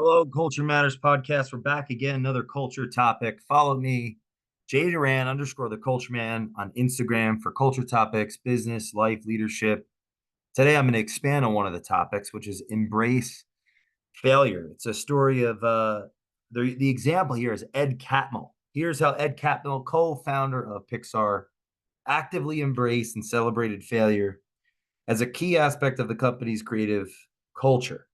Hello, Culture Matters podcast. We're back again, another culture topic. Follow me, Jay Duran _ the Culture Man on Instagram for culture topics, business, life, leadership. Today, I'm going to expand on one of the topics, which is embrace failure. It's a story of the example here is Ed Catmull. Here's how Ed Catmull, co-founder of Pixar, actively embraced and celebrated failure as a key aspect of the company's creative culture.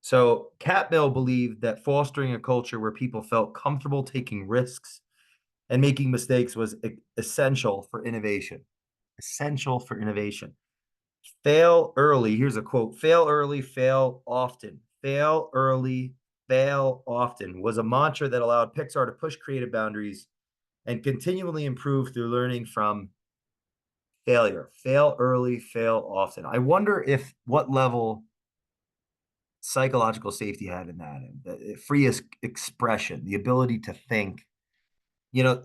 So Catmull believed that fostering a culture where people felt comfortable taking risks and making mistakes was essential for innovation. Essential for innovation. Fail early. Here's a quote: fail early, fail often. Fail early, fail often was a mantra that allowed Pixar to push creative boundaries and continually improve through learning from failure. Fail early, fail often. I wonder if what level psychological safety had in that, and the free expression, the ability to think. You know,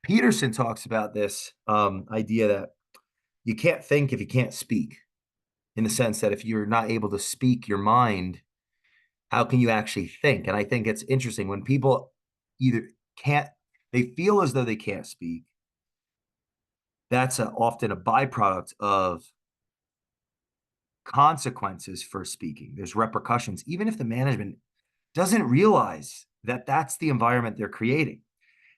Peterson talks about this idea that you can't think if you can't speak, in the sense that if you're not able to speak your mind, how can you actually think? And I think it's interesting when people either can't, they feel as though they can't speak. That's often a byproduct of consequences for speaking. There's repercussions, even if the management doesn't realize that that's the environment they're creating.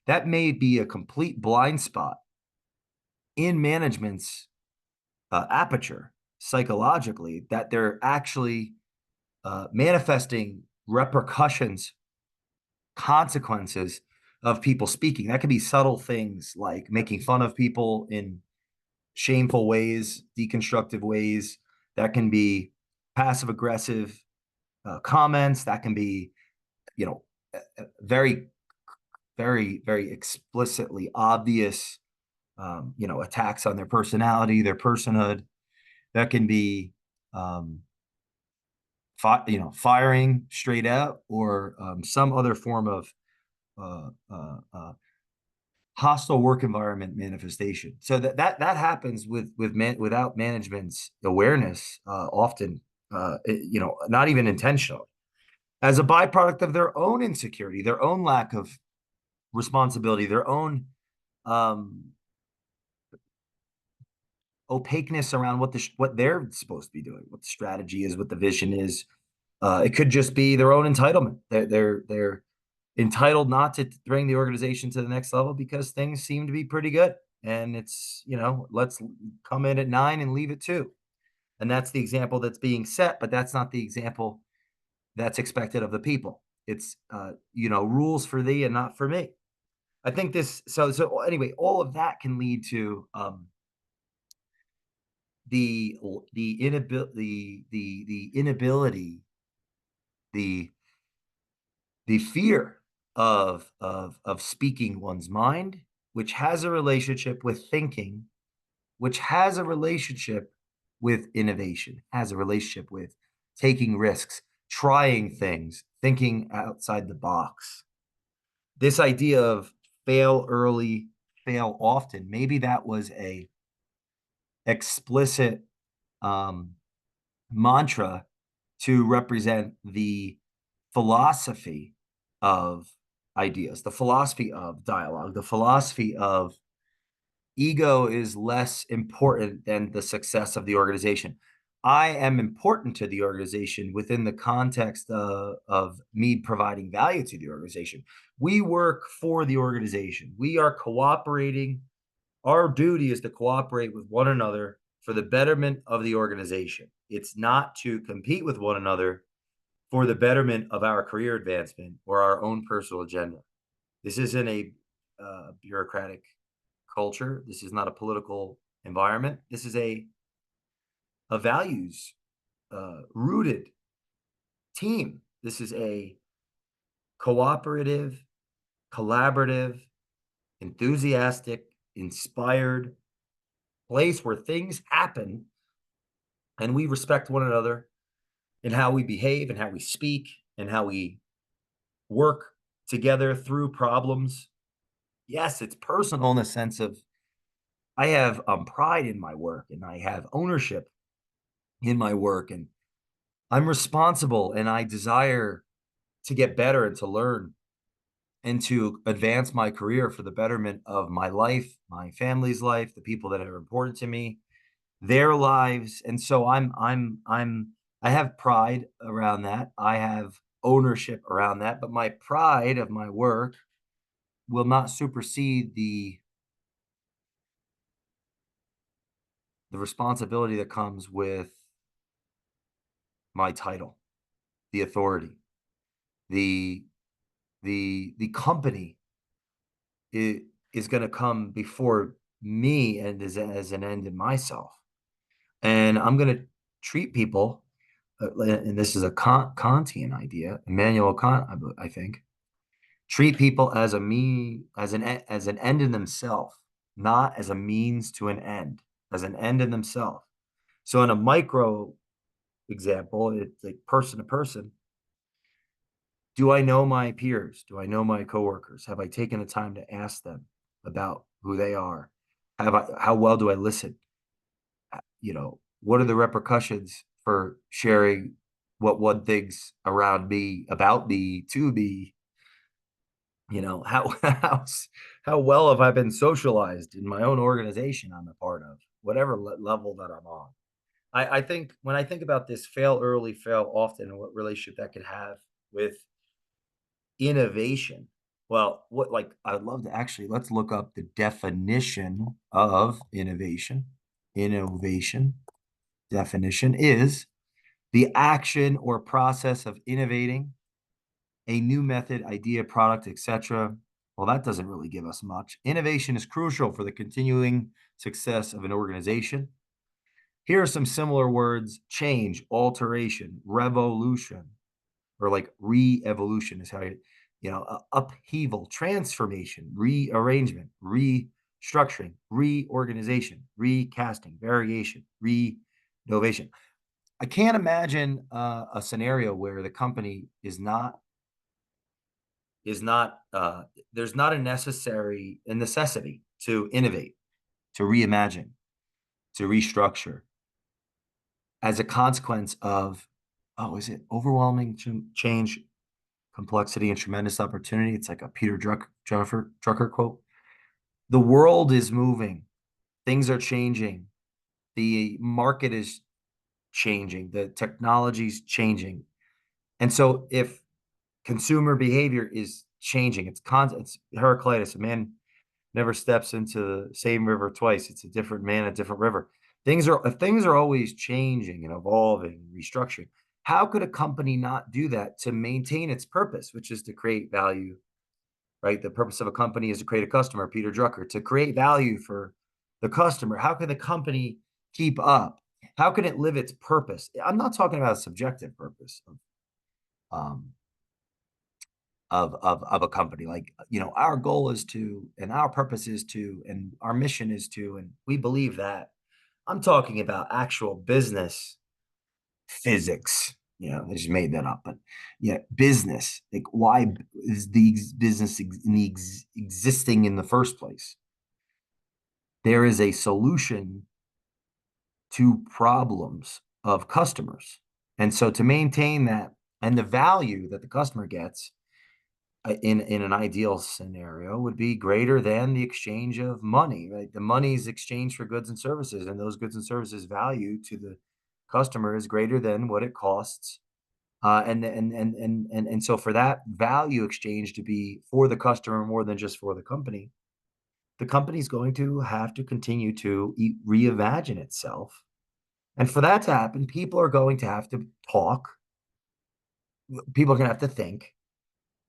That may be a complete blind spot in management's aperture psychologically, that they're actually manifesting repercussions, consequences of people speaking. That could be subtle things like making fun of people in shameful ways, deconstructive ways. That can be passive aggressive comments. That can be, you know, very, very explicitly obvious, attacks on their personality, their personhood. That can be, firing straight out, or some other form of uh, uh, uh, hostile work environment manifestation. So that happens without management's awareness, often, not even intentionally, as a byproduct of their own insecurity, their own lack of responsibility, their own um, opaqueness around what they're supposed to be doing, what the strategy is, what the vision is. It could just be their own entitlement. They're entitled not to bring the organization to the next level because things seem to be pretty good, and it's, let's come in at 9 and leave at 2, and that's the example that's being set. But that's not the example that's expected of the people. It's rules for thee and not for me. I think this. So anyway, all of that can lead to the inability, the the fear of speaking one's mind, which has a relationship with thinking, which has a relationship with innovation, has a relationship with taking risks, trying things, thinking outside the box. This idea of fail early, fail often, maybe that was a explicit um, mantra to represent the philosophy of ideas, the philosophy of dialogue, the philosophy of ego is less important than the success of the organization. I am important to the organization within the context of me providing value to the organization. We work for the organization. We are cooperating. Our duty is to cooperate with one another for the betterment of the organization. It's not to compete with one another for the betterment of our career advancement or our own personal agenda. This isn't a bureaucratic culture. This is not a political environment. This is a values rooted team. This is a cooperative, collaborative, enthusiastic, inspired place where things happen and we respect one another in how we behave and how we speak and how we work together through problems. Yes, it's personal in the sense of I have pride in my work and I have ownership in my work, and I'm responsible and I desire to get better and to learn and to advance my career for the betterment of my life, my family's life, the people that are important to me, their lives. And so I have pride around that. I have ownership around that, but my pride of my work will not supersede the responsibility that comes with my title, the authority, the the company is going to come before me and as an end in myself. And I'm going to treat people, and this is a Kantian idea, Immanuel Kant, I think, treat people as as an end in themselves, not as a means to an end, as an end in themselves. So in a micro example, it's like person to person. Do I know my peers? Do I know my coworkers? Have I taken the time to ask them about who they are? How well do I listen? What are the repercussions for sharing what one thinks around me, about me, to me? How well have I been socialized in my own organization I'm a part of, whatever level that I'm on? I think when I think about this fail early, fail often, and what relationship that could have with innovation. Well, what like I would love to actually let's look up the definition of innovation. Innovation definition is the action or process of innovating a new method, idea, product, etc. Well, that doesn't really give us much. Innovation is crucial for the continuing success of an organization. Here are some similar words: change, alteration, revolution, or like re-evolution is how upheaval, transformation, rearrangement, restructuring, reorganization, recasting, variation, re-innovation. I can't imagine a scenario where the company is not there's not a necessity to innovate, to reimagine, to restructure as a consequence of, oh, is it overwhelming change, complexity, and tremendous opportunity? It's like a Peter Drucker quote. The world is moving, things are changing, the market is changing, the technology's changing. And so if consumer behavior is changing, it's Heraclitus, a man never steps into the same river twice. It's a different man, a different river. If things are always changing and evolving, restructuring, how could a company not do that to maintain its purpose, which is to create value, right? The purpose of a company is to create a customer, Peter Drucker, to create value for the customer. How can the company keep up? How can it live its purpose? I'm not talking about a subjective purpose um, of a company. Like, our goal is to, and our purpose is to, and our mission is to, and we believe that. I'm talking about actual business physics. I just made that up, but yeah, business. Like, why is the business existing in the first place? There is a solution to problems of customers, and so to maintain that and the value that the customer gets in an ideal scenario would be greater than the exchange of money, right? The money is exchanged for goods and services, and those goods and services value to the customer is greater than what it costs. And so for that value exchange to be for the customer more than just for the company's going to have to continue to reimagine itself. And for that to happen, people are going to have to talk. People are going to have to think.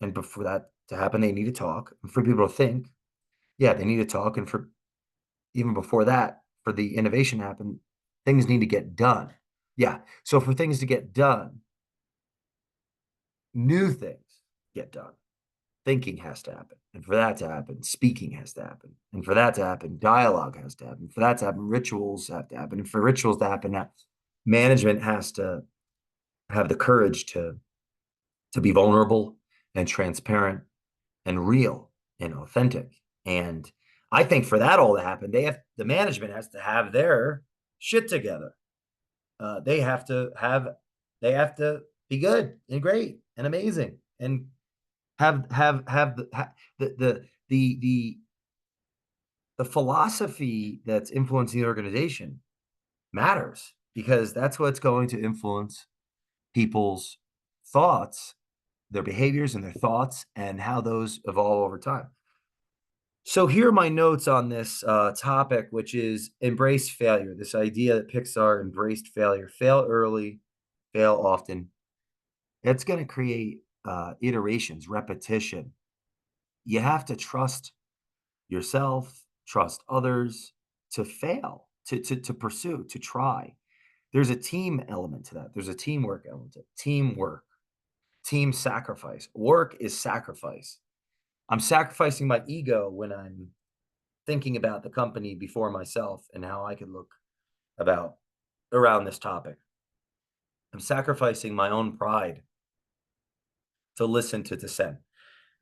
And before that to happen, they need to talk. And for people to think, yeah, they need to talk. And for even before that, for the innovation to happen, things need to get done. Yeah. So for things to get done, new things get done. Thinking has to happen. And for that to happen, speaking has to happen. And for that to happen, dialogue has to happen. For that to happen, rituals have to happen. And for rituals to happen, that management has to have the courage to be vulnerable and transparent and real and authentic. And I think for that all to happen, the management has to have their shit together. They have to have They have to be good and great and amazing and have the philosophy that's influencing the organization matters, because that's what's going to influence people's thoughts, their behaviors and their thoughts, and how those evolve over time. So here are my notes on this topic, which is embrace failure. This idea that Pixar embraced failure: fail early, fail often. It's going to create iterations, repetition. You have to trust yourself, trust others to fail, to pursue, to try. There's a team element to that. There's a teamwork element to it. Teamwork, team sacrifice. Work is sacrifice. I'm sacrificing my ego when I'm thinking about the company before myself and how I could look about around this topic. I'm sacrificing my own pride to listen to dissent.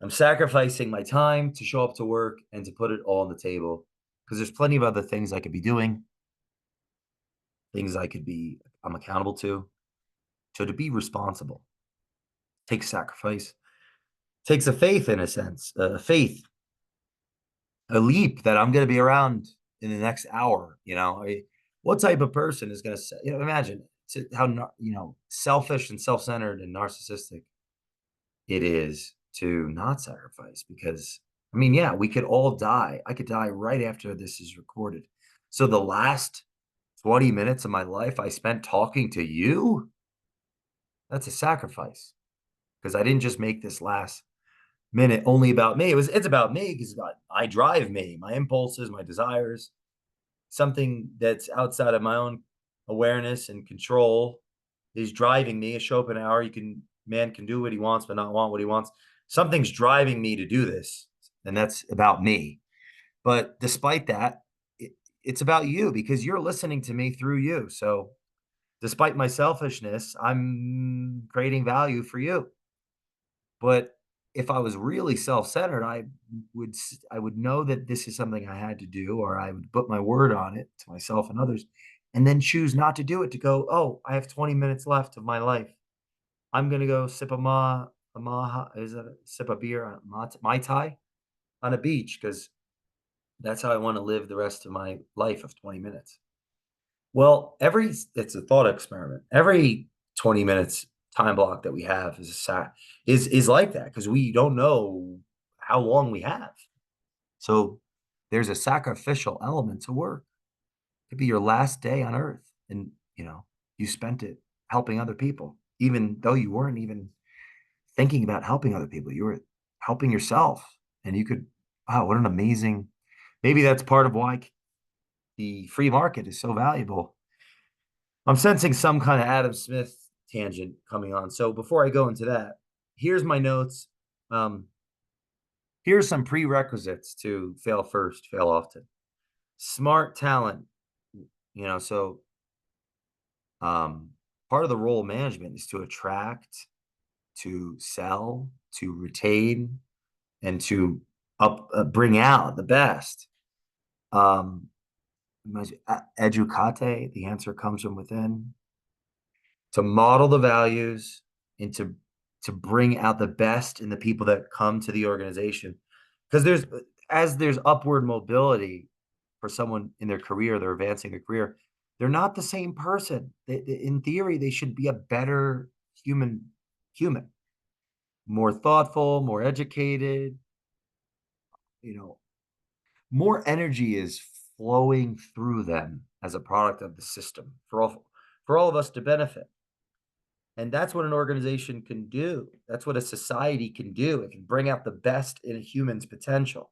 I'm sacrificing my time to show up to work and to put it all on the table, because there's plenty of other things I could be doing, things I'm accountable to. So to be responsible takes sacrifice, takes a faith, in a sense, a faith, a leap that I'm going to be around in the next hour. What type of person is going to say, imagine how, selfish and self-centered and narcissistic it is to not sacrifice. Because, I mean, yeah, we could all die. I could die right after this is recorded. So the last 20 minutes of my life I spent talking to you, that's a sacrifice, because I didn't just make this last minute only about me. It's about me, because I drive me, my impulses, my desires, something that's outside of my own awareness and control is driving me. A Schopenhauer, man can do what he wants, but not want what he wants. Something's driving me to do this, and that's about me. But despite that, it's about you, because you're listening to me through you. So despite my selfishness, I'm creating value for you. But if I was really self-centered, I would know that this is something I had to do, or I would put my word on it to myself and others, and then choose not to do it, to go, oh, I have 20 minutes left of my life. I'm gonna go sip a maha, is that sip a beer, mai tai on a beach, because that's how I want to live the rest of my life of 20 minutes. Well, it's a thought experiment. Every 20 minutes time block that we have is like that, because we don't know how long we have. So there's a sacrificial element to work. It could be your last day on earth, and you spent it helping other people, even though you weren't even thinking about helping other people. You were helping yourself, and wow, what an amazing, maybe that's part of why the free market is so valuable. I'm sensing some kind of Adam Smith tangent coming on. So before I go into that, here's my notes. Here's some prerequisites to fail first, fail often. Smart talent. So part of the role of management is to attract, to sell, to retain, and to bring out the best. Educate, the answer comes from within. To model the values and to bring out the best in the people that come to the organization, because there's upward mobility for someone in their career, they're advancing their career, they're not the same person. In theory, they should be a better human, more thoughtful, more educated, more energy is flowing through them as a product of the system for all of us to benefit. And that's what an organization can do. That's what a society can do. It can bring out the best in a human's potential.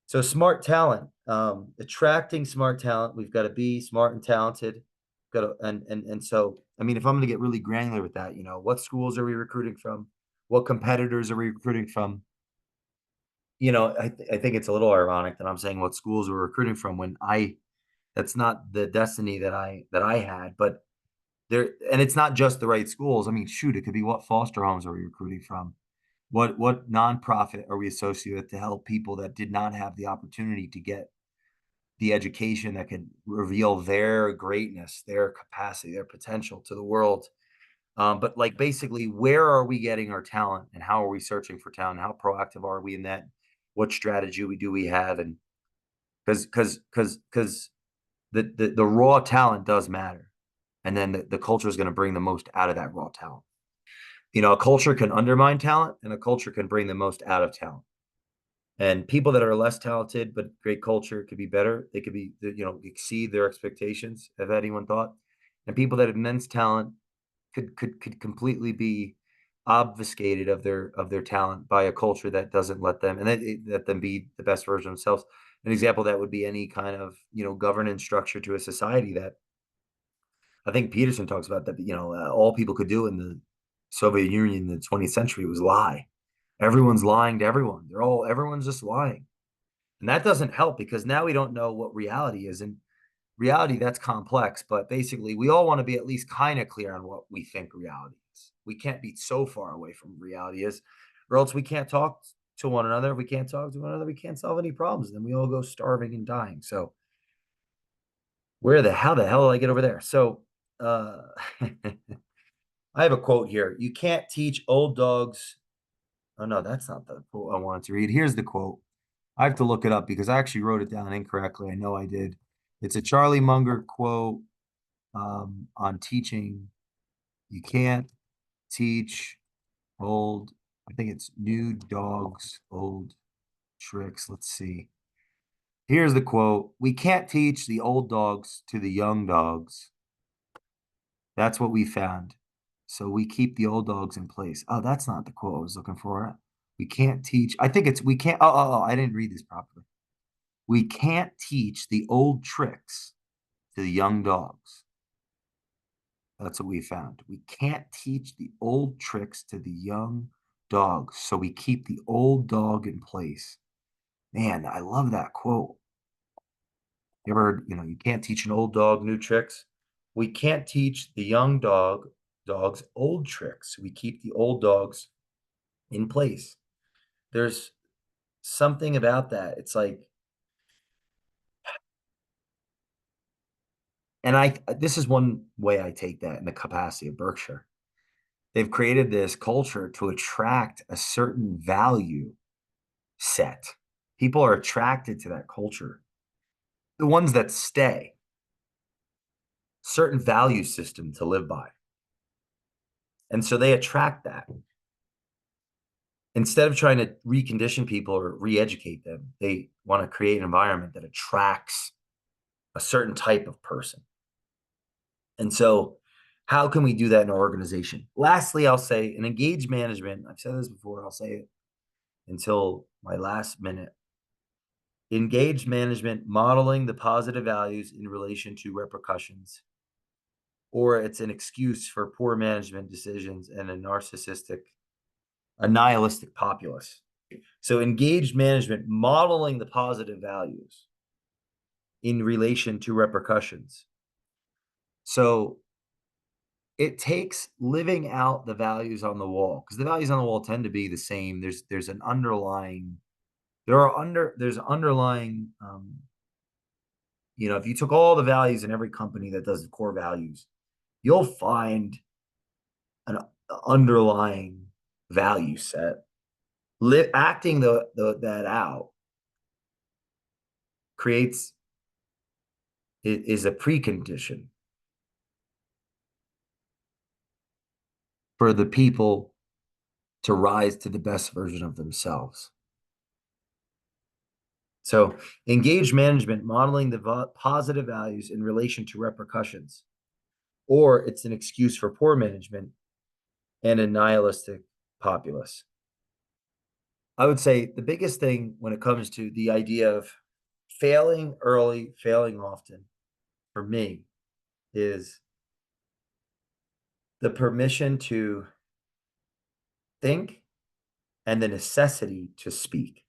So smart talent, attracting smart talent, we've got to be smart and talented. So, I mean, if I'm going to get really granular with that, what schools are we recruiting from? What competitors are we recruiting from? I think it's a little ironic that I'm saying what schools we're recruiting from, when that's not the destiny that I had. But and it's not just the right schools. I mean, shoot, it could be, what foster homes are we recruiting from? What nonprofit are we associated with to help people that did not have the opportunity to get the education that could reveal their greatness, their capacity, their potential to the world? But like basically, where are we getting our talent and how are we searching for talent? How proactive are we in that? What strategy we have? And because the raw talent does matter. And then the culture is going to bring the most out of that raw talent. A culture can undermine talent and a culture can bring the most out of talent. And people that are less talented but great culture could be better. They could be, exceed their expectations, if anyone thought. And people that have immense talent could completely be obfuscated of their talent by a culture that doesn't let them let them be the best version of themselves. An example that would be any kind of governance structure to a society that I think Peterson talks about that all people could do in the Soviet Union in the 20th century was lie. Everyone's lying to everyone. Everyone's just lying. And that doesn't help because now we don't know what reality is. And reality, that's complex, but basically we all want to be at least kind of clear on what we think reality is. We can't be so far away from reality is, or else we can't talk to one another. If we can't talk to one another, we can't solve any problems. Then we all go starving and dying. So how the hell did I get over there? So I have a quote here. You can't teach old dogs. Oh no, that's not the quote I wanted to read. Here's the quote. I have to look it up because I actually wrote it down incorrectly. I know I did. It's a Charlie Munger quote on teaching. You can't teach old, I think it's new dogs, old tricks. Let's see. Here's the quote. We can't teach the old dogs to the young dogs. That's what we found. So we keep the old dogs in place. Oh, that's not the quote I was looking for. We can't teach. I think we can't. I didn't read this properly. We can't teach the old tricks to the young dogs. That's what we found. We can't teach the old tricks to the young dogs. So we keep the old dog in place. Man, I love that quote. You ever heard, you can't teach an old dog new tricks? We can't teach the young dogs old tricks. We keep the old dogs in place. There's something about that. It's like, and this is one way I take that in the capacity of Berkshire. They've created this culture to attract a certain value set. People are attracted to that culture. The ones that stay, certain value system to live by. And so they attract that. Instead of trying to recondition people or re-educate them, they want to create an environment that attracts a certain type of person. And so how can we do that in our organization? Lastly, I'll say in engaged management, I've said this before, I'll say it until my last minute. Engaged management, modeling the positive values in relation to repercussions, or it's an excuse for poor management decisions and a nihilistic populace. So engaged management, modeling the positive values in relation to repercussions. So it takes living out the values on the wall, because the values on the wall tend to be the same. There's an underlying, there's underlying, if you took all the values in every company that does the core values, you'll find an underlying value set. Acting that out is a precondition for the people to rise to the best version of themselves. So engaged management, modeling the positive values in relation to repercussions, or it's an excuse for poor management and a nihilistic populace. I would say the biggest thing when it comes to the idea of failing early, failing often, for me, is the permission to think and the necessity to speak.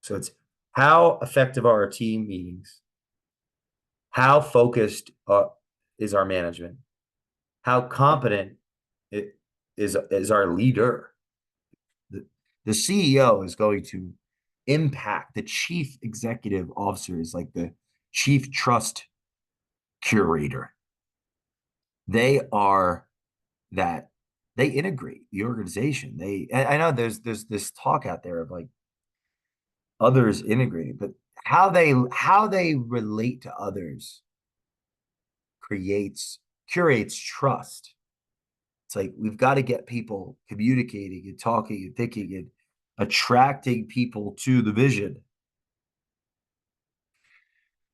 So it's how effective are our team meetings? How focused is our management? How competent is our leader? The CEO is going to impact. The chief executive officer is like the chief trust curator. They are that they integrate the organization. I know there's this talk out there of like others integrating, but how they relate to others creates curates trust. It's like we've got to get people communicating and talking and thinking and attracting people to the vision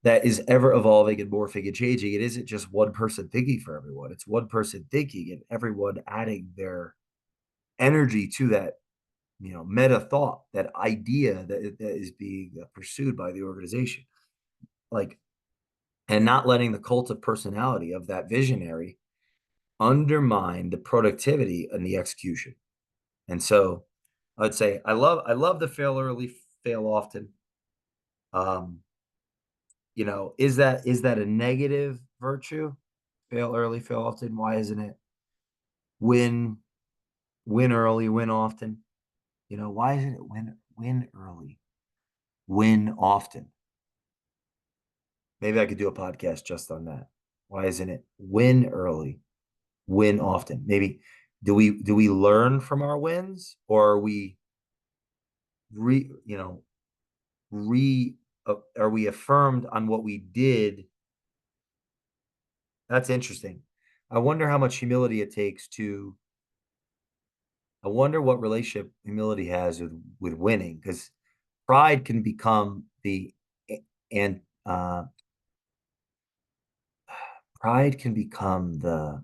that is ever evolving and morphing and changing. It isn't just one person thinking for everyone. It's one person thinking and everyone adding their energy to that, meta thought, that idea that is being pursued by the organization. Like, and not letting the cult of personality of that visionary undermine the productivity and the execution. And so I'd say I love the fail early, fail often. Um, is that a negative virtue? Fail early, fail often. Why isn't it win win early, win often? Why isn't it win early, win often? Maybe I could do a podcast just on that. Why isn't it win early, win often? Maybe do we learn from our wins, or are we re you know re are we affirmed on what we did? That's interesting. I wonder how much humility it takes to. I wonder what relationship humility has with winning, because pride can become and pride can become the,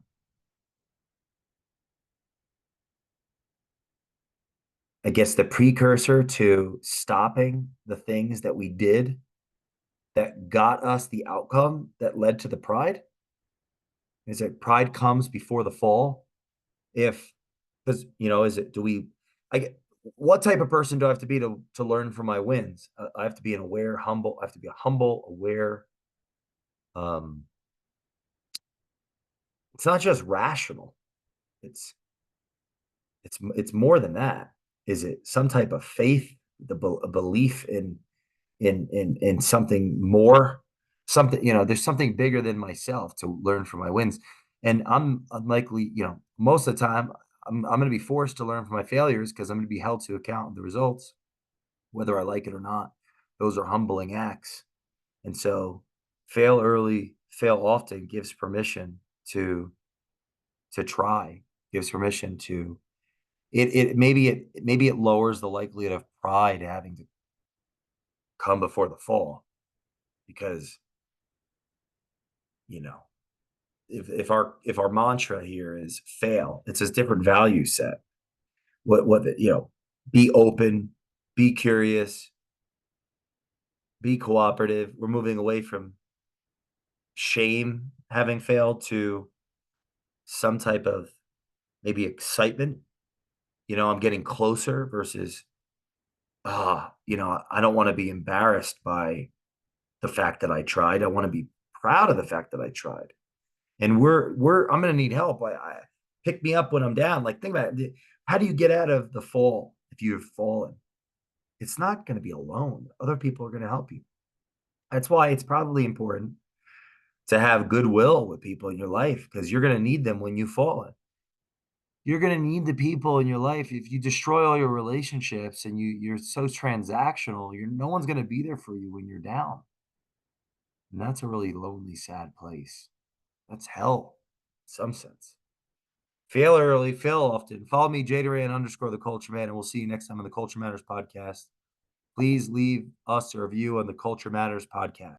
I guess, the precursor to stopping the things that we did that got us the outcome that led to the pride. Is it pride comes before the fall? If because is it do we I get what type of person do I have to be to learn from my wins? I have to be an aware, humble. I have to be a humble, aware. Um, it's not just rational. It's it's more than that. Is it some type of faith, a belief in something more, something, there's something bigger than myself to learn from my wins. And I'm unlikely, most of the time I'm going to be forced to learn from my failures because I'm going to be held to account of the results, whether I like it or not. Those are humbling acts. And so fail early, fail often gives permission to try, gives permission to maybe it lowers the likelihood of pride having to come before the fall, because you know if our mantra here is fail, it's a different value set. Be open, be curious, be cooperative. We're moving away from shame having failed to some type of maybe excitement. I'm getting closer versus I don't want to be embarrassed by the fact that I tried. I want to be proud of the fact that I tried. And I'm going to need help. I pick me up when I'm down. Like, think about it. How do you get out of the fall if you've fallen? It's not going to be alone. Other people are going to help you. That's why it's probably important to have goodwill with people in your life, because you're going to need them when you fall. You're going to need the people in your life. If you destroy all your relationships and you're so transactional, no one's going to be there for you when you're down. And that's a really lonely, sad place. That's hell in some sense. Fail early, fail often. Follow me, JDuran _ the Culture Man, and we'll see you next time on the Culture Matters podcast. Please leave us a review on the Culture Matters podcast.